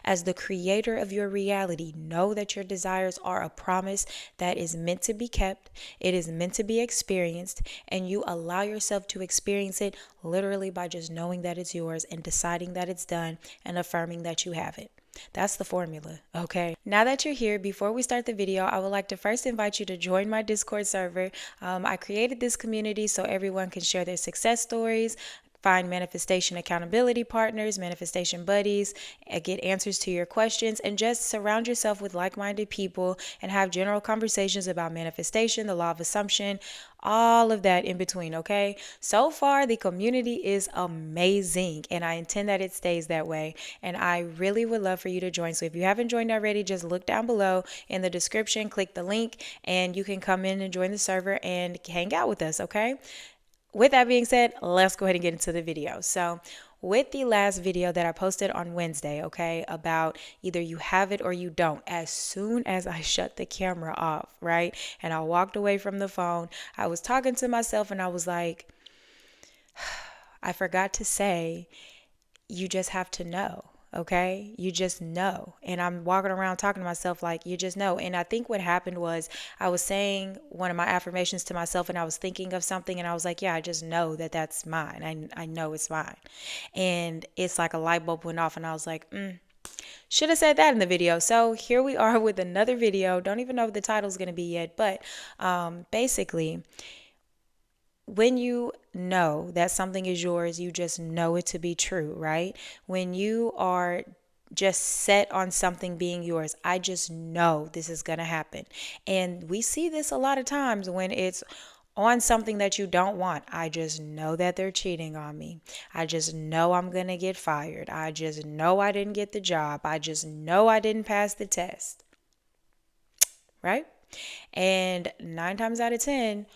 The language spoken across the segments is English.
As the creator of your reality, know that your desires are a promise that is meant to be kept. It is meant to be experienced, and you allow yourself to experience it literally by just knowing that it's yours and deciding that it's done and affirming that you have it. That's the formula, okay? Now that you're here, before we start the video, I would like to first invite you to join my Discord server. I created this community so everyone can share their success stories, find manifestation accountability partners, manifestation buddies, get answers to your questions, and just surround yourself with like-minded people and have general conversations about manifestation, the law of assumption, all of that in between, okay? So far, the community is amazing, and I intend that it stays that way, and I really would love for you to join. So if you haven't joined already, just look down below in the description, click the link, and you can come in and join the server and hang out with us, okay? With that being said, let's go ahead and get into the video. So with the last video that I posted on Wednesday, okay, about either you have it or you don't, as soon as I shut the camera off, right, and I walked away from the phone, I was talking to myself and I was like, I forgot to say, you just have to know. Okay, you just know. And I'm walking around talking to myself like, you just know. And I think what happened was I was saying one of my affirmations to myself and I was thinking of something and I was like, yeah, I just know that that's mine. I know it's mine. And it's like a light bulb went off and I was like, should have said that in the video. So here we are with another video. Don't even know what the title is going to be yet. But basically, when you know that something is yours, you just know it to be true, right? When you are just set on something being yours, I just know this is going to happen. And we see this a lot of times when it's on something that you don't want. I just know that they're cheating on me. I just know I'm going to get fired. I just know I didn't get the job. I just know I didn't pass the test, right? And 9 times out of 10,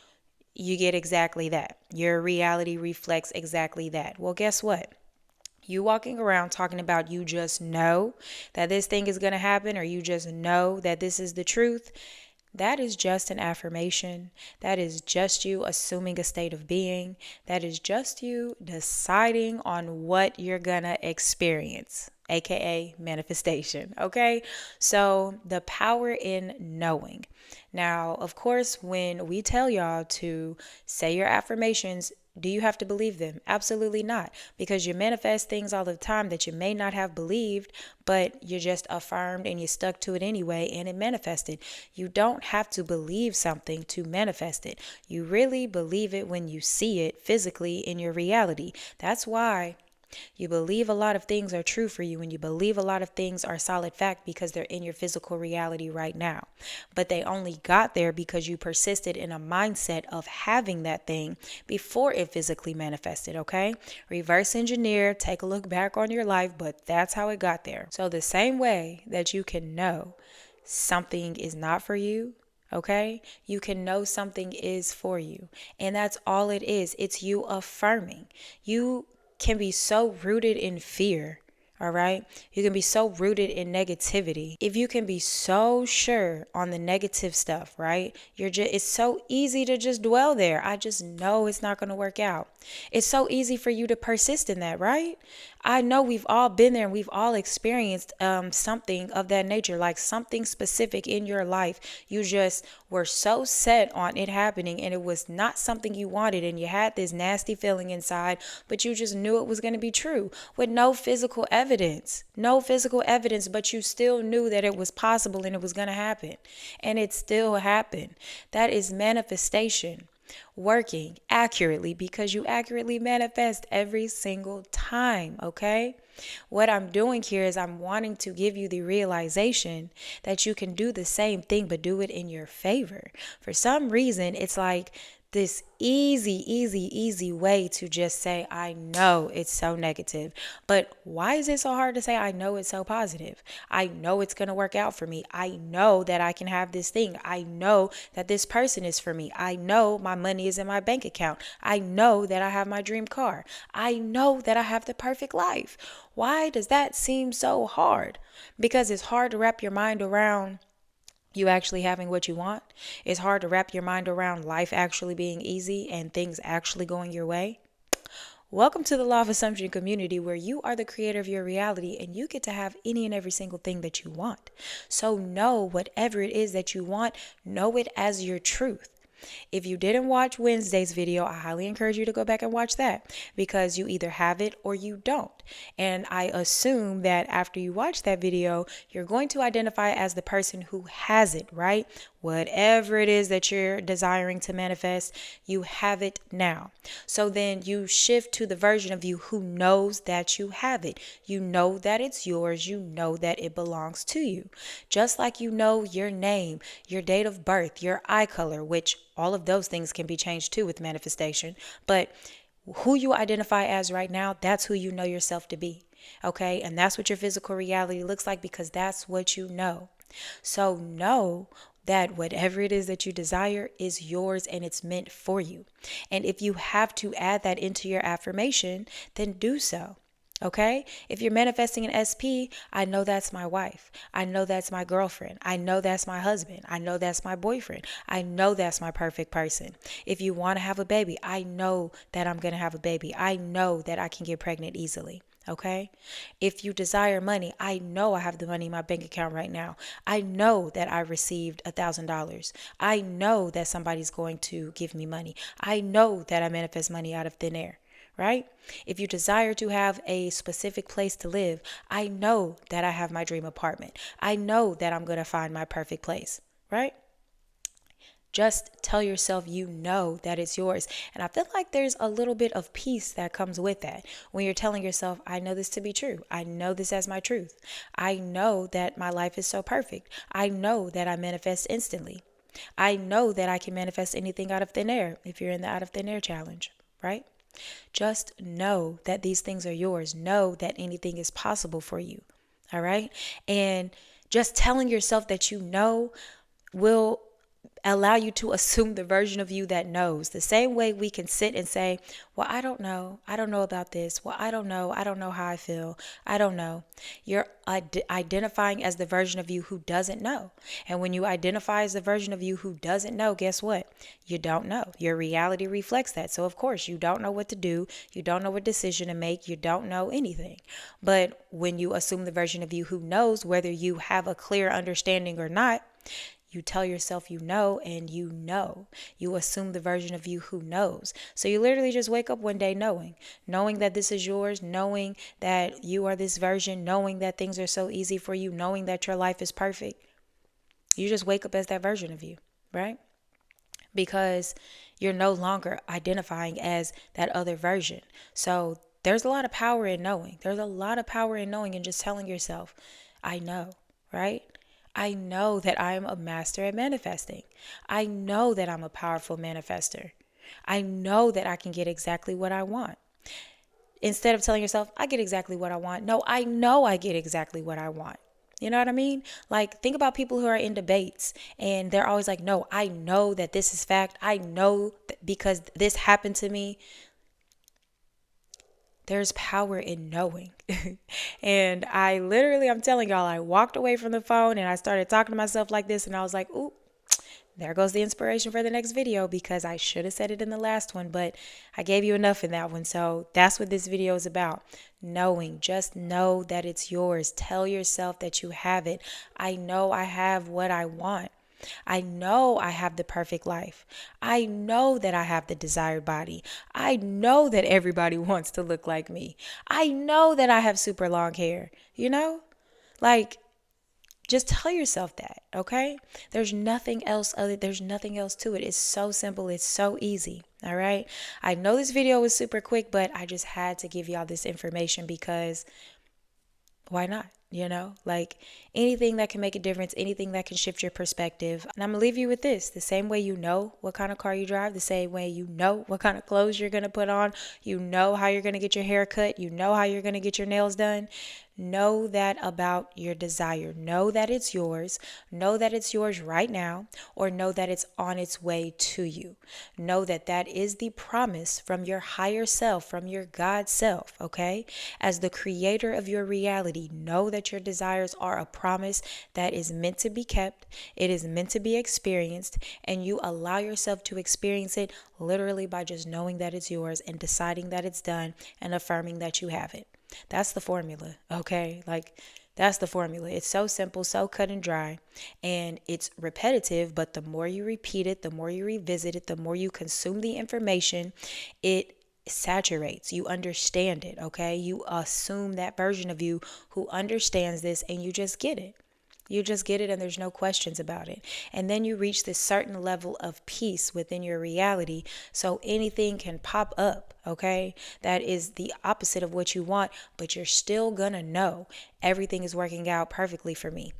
you get exactly that. Your reality reflects exactly that. Well, guess what? You walking around talking about you just know that this thing is going to happen, or you just know that this is the truth. That is just an affirmation. That is just you assuming a state of being. That is just you deciding on what you're going to experience, aka manifestation. Okay, so the power in knowing. Now, of course, when we tell y'all to say your affirmations, do you have to believe them? Absolutely not, because you manifest things all the time that you may not have believed, but you just affirmed and you stuck to it anyway and it manifested. You don't have to believe something to manifest it. You really believe it when you see it physically in your reality. That's why you believe a lot of things are true for you, and you believe a lot of things are solid fact because they're in your physical reality right now. But they only got there because you persisted in a mindset of having that thing before it physically manifested, okay? Reverse engineer, take a look back on your life, but that's how it got there. So the same way that you can know something is not for you, okay, you can know something is for you. And that's all it is. It's you affirming. You can be so rooted in fear, all right? You can be so rooted in negativity. If you can be so sure on the negative stuff, right? It's so easy to just dwell there. I just know it's not going to work out. It's so easy for you to persist in that, right? I know we've all been there and we've all experienced something of that nature, like something specific in your life. You just were so set on it happening and it was not something you wanted and you had this nasty feeling inside, but you just knew it was going to be true with no physical evidence. No physical evidence, but you still knew that it was possible and it was going to happen. And it still happened. That is manifestation working accurately, because you accurately manifest every single time, okay? What I'm doing here is I'm wanting to give you the realization that you can do the same thing but do it in your favor. For some reason, it's like this easy way to just say, I know it's so negative. But why is it so hard to say, I know it's so positive? I know it's going to work out for me. I know that I can have this thing. I know that this person is for me. I know my money is in my bank account. I know that I have my dream car. I know that I have the perfect life. Why does that seem so hard? Because it's hard to wrap your mind around you actually having what you want. It's hard to wrap your mind around life actually being easy and things actually going your way. Welcome to the Law of Assumption community, where you are the creator of your reality and you get to have any and every single thing that you want. So know whatever it is that you want, know it as your truth. If you didn't watch Wednesday's video, I highly encourage you to go back and watch that, because you either have it or you don't. And I assume that after you watch that video, you're going to identify as the person who has it, right? Whatever it is that you're desiring to manifest, you have it now. So then you shift to the version of you who knows that you have it. You know that it's yours. You know that it belongs to you. Just like you know your name, your date of birth, your eye color, which all of those things can be changed too with manifestation. But who you identify as right now, that's who you know yourself to be. Okay. And that's what your physical reality looks like, because that's what you know. So know that whatever it is that you desire is yours and it's meant for you. And if you have to add that into your affirmation, then do so. Okay? If you're manifesting an SP, I know that's my wife. I know that's my girlfriend. I know that's my husband. I know that's my boyfriend. I know that's my perfect person. If you want to have a baby, I know that I'm going to have a baby. I know that I can get pregnant easily. Okay. If you desire money, I know I have the money in my bank account right now. I know that I received $1,000. I know that somebody's going to give me money. I know that I manifest money out of thin air, right? If you desire to have a specific place to live, I know that I have my dream apartment. I know that I'm going to find my perfect place, right? Just tell yourself you know that it's yours. And I feel like there's a little bit of peace that comes with that when you're telling yourself, I know this to be true. I know this as my truth. I know that my life is so perfect. I know that I manifest instantly. I know that I can manifest anything out of thin air if you're in the out of thin air challenge, right? Just know that these things are yours. Know that anything is possible for you. All right. And just telling yourself that you know will allow you to assume the version of you that knows. The same way we can sit and say, well, I don't know. I don't know about this. Well, I don't know. I don't know how I feel. I don't know. You're identifying as the version of you who doesn't know. And when you identify as the version of you who doesn't know, guess what? You don't know. Your reality reflects that. So, of course, you don't know what to do. You don't know what decision to make. You don't know anything. But when you assume the version of you who knows, whether you have a clear understanding or not, you tell yourself you know, and you know. You assume the version of you who knows. So you literally just wake up one day knowing that this is yours, knowing that you are this version, knowing that things are so easy for you, knowing that your life is perfect. You just wake up as that version of you, right? Because you're no longer identifying as that other version. So there's a lot of power in knowing. There's a lot of power in knowing and just telling yourself, I know, right? I know that I'm a master at manifesting. I know that I'm a powerful manifester. I know that I can get exactly what I want. Instead of telling yourself, I get exactly what I want. No, I know I get exactly what I want. You know what I mean? Like, think about people who are in debates and they're always like, no, I know that this is fact. I know that because this happened to me. There's power in knowing. And I'm telling y'all, I walked away from the phone and I started talking to myself like this. And I was like, ooh, there goes the inspiration for the next video, because I should have said it in the last one, but I gave you enough in that one. So that's what this video is about. Knowing. Just know that it's yours. Tell yourself that you have it. I know I have what I want. I know I have the perfect life. I know that I have the desired body. I know that everybody wants to look like me. I know that I have super long hair, Like, just tell yourself that, okay? There's nothing else to it. It's so simple. It's so easy, all right? I know this video was super quick, but I just had to give y'all this information because why not? Like, anything that can make a difference, anything that can shift your perspective. And I'm gonna leave you with this: the same way you know what kind of car you drive, the same way you know what kind of clothes you're gonna put on, you know how you're gonna get your hair cut, you know how you're gonna get your nails done. Know that about your desire. Know that it's yours. Know that it's yours right now, or know that it's on its way to you. Know that that is the promise from your higher self, from your God self, okay? As the creator of your reality, know that your desires are a promise that is meant to be kept. It is meant to be experienced, and you allow yourself to experience it literally by just knowing that it's yours and deciding that it's done and affirming that you have it. That's the formula, okay? Like, that's the formula. It's so simple, so cut and dry, and it's repetitive, but the more you repeat it, the more you revisit it, the more you consume the information, it saturates. You understand it, okay? You assume that version of you who understands this, and you just get it. You just get it, and there's no questions about it. And then you reach this certain level of peace within your reality. So anything can pop up, okay? That is the opposite of what you want, but you're still gonna know everything is working out perfectly for me.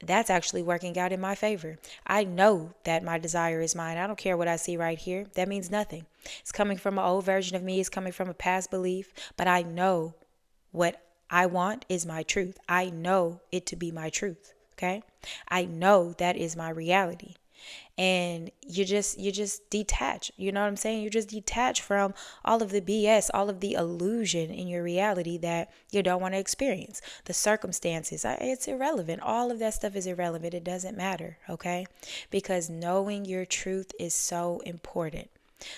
That's actually working out in my favor. I know that my desire is mine. I don't care what I see right here. That means nothing. It's coming from an old version of me, it's coming from a past belief, but I know what I want is my truth. I know it to be my truth. Okay. I know that is my reality. And you just detach. You know what I'm saying? You just detach from all of the BS, all of the illusion in your reality that you don't want to experience. The circumstances, it's irrelevant. All of that stuff is irrelevant. It doesn't matter. Okay. Because knowing your truth is so important.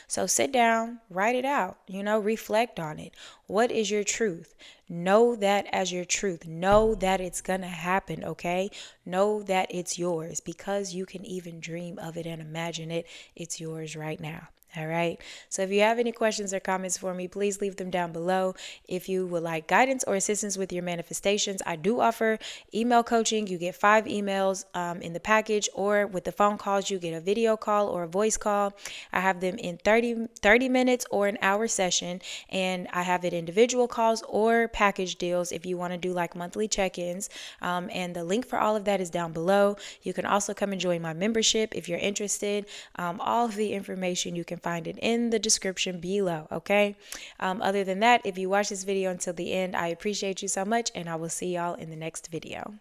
So sit down, write it out, reflect on it. What is your truth? Know that as your truth. Know that it's going to happen, okay? Know that it's yours because you can even dream of it and imagine it. It's yours right now. All right. So if you have any questions or comments for me, please leave them down below. If you would like guidance or assistance with your manifestations, I do offer email coaching. You get 5 emails in the package, or with the phone calls, you get a video call or a voice call. I have them in 30 minutes or an hour session, and I have it individual calls or package deals if you want to do like monthly check-ins. And the link for all of that is down below. You can also come and join my membership if you're interested. All of the information, you can find it in the description below, okay? Other than that, if you watch this video until the end, I appreciate you so much, and I will see y'all in the next video.